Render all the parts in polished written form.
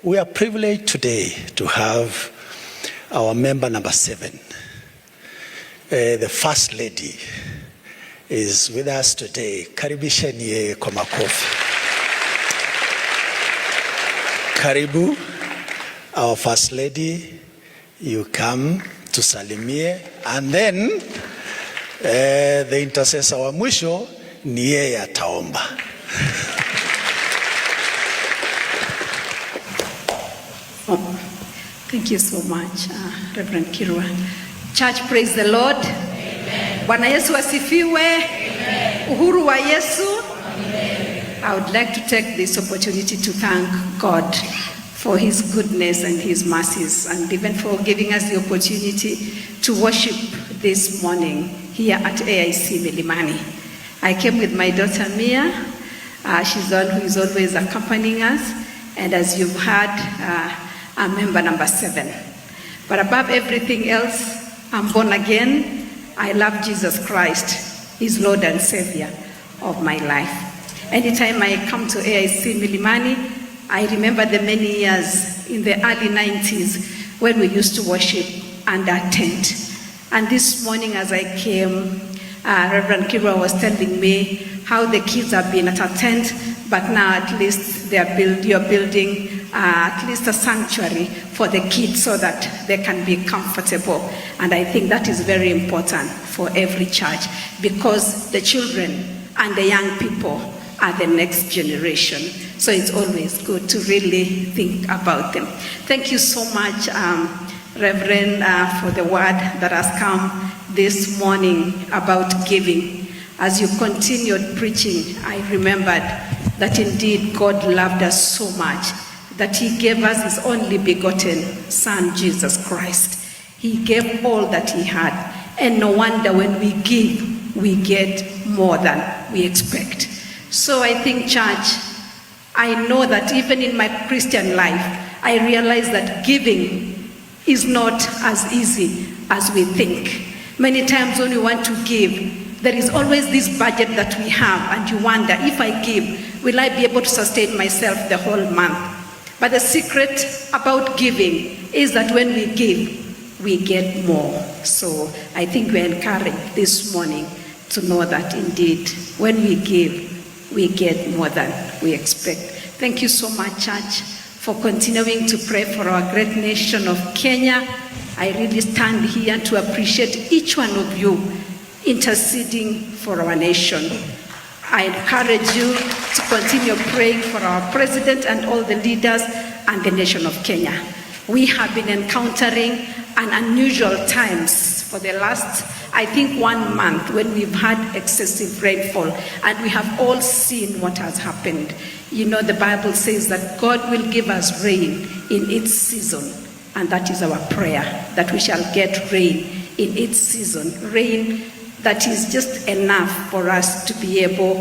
We are privileged today to have our member number 7. The First Lady is with us today. Karibisheni yeye kwa makofi. Karibu, our First Lady, you come to salimie, and then the intercessor wa mwisho ni yeye ataomba. Thank you so much, Reverend Kirwa. Church, praise the Lord. Amen. Bwana Yesu asifiwe. Amen. Uhuru wa Yesu. Amen. I would like to take this opportunity to thank God for his goodness and his mercies, and even for giving us the opportunity to worship this morning here at AIC Milimani. I came with my daughter Mia. She's the one who is always accompanying us, and as you've heard, I'm member number 7. But above everything else, I'm born again. I love Jesus Christ, his Lord and Savior of my life. Anytime I come to AIC Milimani, I remember the many years in the early 90s when we used to worship under a tent. And this morning as I came, Reverend Kirwa was telling me how the kids have been at a tent, but now at least you're building at least a sanctuary for the kids so that they can be comfortable. And I think that is very important for every church, because the children and the young people are the next generation. So it's always good to really think about them. Thank you so much, Reverend, for the word that has come this morning about giving. As you continued preaching, I remembered that indeed God loved us so much that he gave us his only begotten Son, Jesus Christ. He gave all that he had. And no wonder when we give, we get more than we expect. So I think, church, I know that even in my Christian life, I realize that giving is not as easy as we think. Many times when we want to give, there is always this budget that we have, and you wonder, if I give, will I be able to sustain myself the whole month? But the secret about giving is that when we give, we get more. So I think we're encouraged this morning to know that indeed, when we give, we get more than we expect. Thank you so much, church, for continuing to pray for our great nation of Kenya. I really stand here to appreciate each one of you interceding for our nation. I encourage you to continue praying for our president and all the leaders and the nation of Kenya. We have been encountering an unusual times for the last, I think, 1 month when we've had excessive rainfall, and we have all seen what has happened. You know, the Bible says that God will give us rain in its season, and that is our prayer, that we shall get rain in its season. Rain that is just enough for us to be able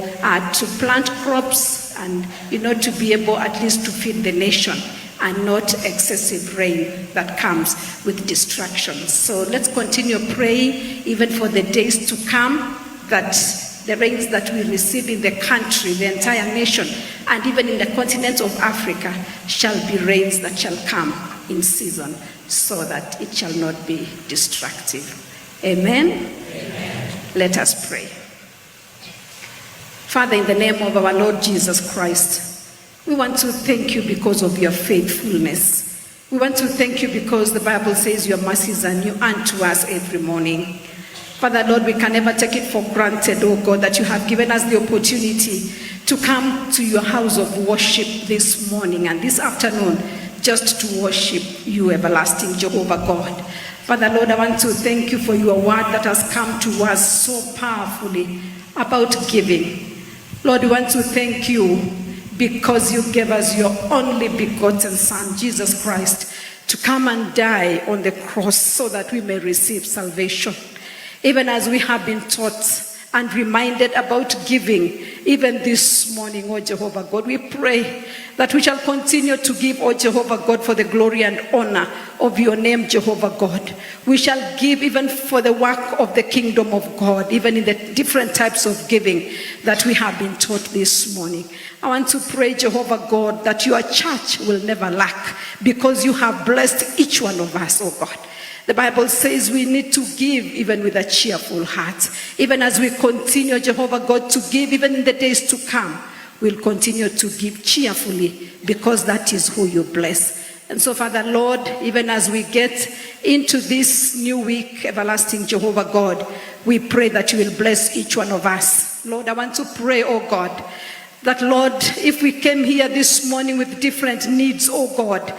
to plant crops and, you know, to be able at least to feed the nation, and not excessive rain that comes with distractions. So let's continue praying even for the days to come, that the rains that we receive in the country, the entire nation, and even in the continent of Africa shall be rains that shall come in season, so that it shall not be destructive. Amen? Amen. Let us pray. Father, in the name of our Lord Jesus Christ, we want to thank you because of your faithfulness. We want to thank you because the Bible says your mercies are new unto us every morning. Father, Lord, we can never take it for granted, oh God, that you have given us the opportunity to come to your house of worship this morning and this afternoon, just to worship you, everlasting Jehovah God. Father, Lord, I want to thank you for your word that has come to us so powerfully about giving. Lord, we want to thank you because you gave us your only begotten Son, Jesus Christ, to come and die on the cross so that we may receive salvation. Even as we have been taught and reminded about giving even this morning, oh Jehovah God. We pray that we shall continue to give, oh Jehovah God, for the glory and honor of your name, Jehovah God. We shall give even for the work of the kingdom of God, even in the different types of giving that we have been taught this morning. I want to pray, Jehovah God, that your church will never lack, because you have blessed each one of us, oh God. The Bible says we need to give even with a cheerful heart. Even as we continue, Jehovah God, to give even in the days to come, we'll continue to give cheerfully, because that is who you bless. And so, Father Lord, even as we get into this new week, everlasting Jehovah God, we pray that you will bless each one of us. Lord, I want to pray, oh God, that Lord, if we came here this morning with different needs, oh God,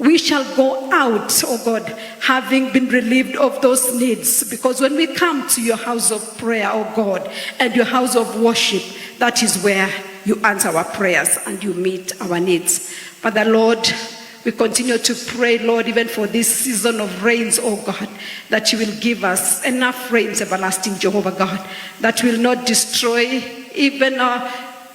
we shall go out, oh God, having been relieved of those needs. Because when we come to your house of prayer, oh God, and your house of worship, that is where you answer our prayers and you meet our needs. Father Lord, we continue to pray, Lord, even for this season of rains, oh God, that you will give us enough rains, everlasting Jehovah God, that will not destroy even our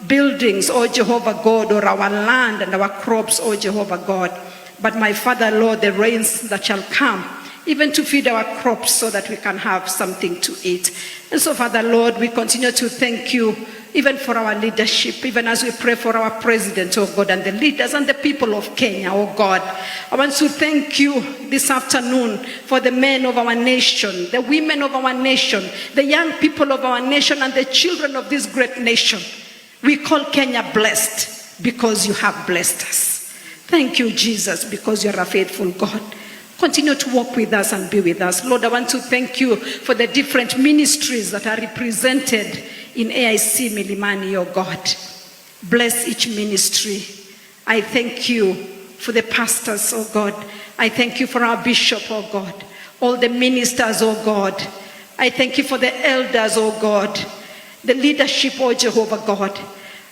buildings, oh Jehovah God, or our land and our crops, oh Jehovah God. But my Father, Lord, the rains that shall come, even to feed our crops so that we can have something to eat. And so, Father, Lord, we continue to thank you even for our leadership, even as we pray for our president, oh God, and the leaders and the people of Kenya, oh God. I want to thank you this afternoon for the men of our nation, the women of our nation, the young people of our nation, and the children of this great nation. We call Kenya blessed because you have blessed us. Thank you, Jesus, because you're a faithful God. Continue to walk with us and be with us. Lord, I want to thank you for the different ministries that are represented in AIC Milimani, oh God. Bless each ministry. I thank you for the pastors, oh God. I thank you for our bishop, oh God. All the ministers, oh God. I thank you for the elders, oh God. The leadership, oh Jehovah God.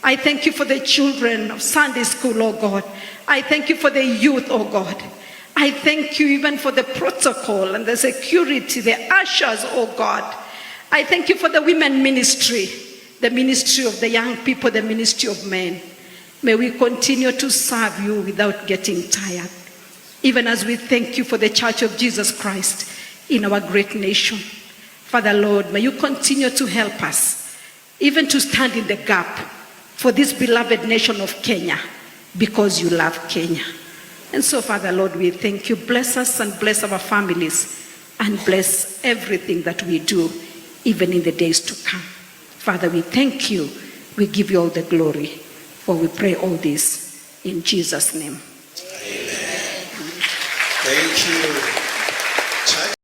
I thank you for the children of Sunday school, oh God. I thank you for the youth, oh God. I thank you even for the protocol and the security, the ushers, oh God. I thank you for the women ministry, the ministry of the young people, the ministry of men. May we continue to serve you without getting tired. Even as we thank you for the Church of Jesus Christ in our great nation. Father Lord, may you continue to help us, even to stand in the gap for this beloved nation of Kenya, because you love Kenya. And so, Father Lord, we thank you. Bless us and bless our families and bless everything that we do, even in the days to come. Father, we thank you. We give you all the glory, for we pray all this in Jesus' name. Amen. Thank you.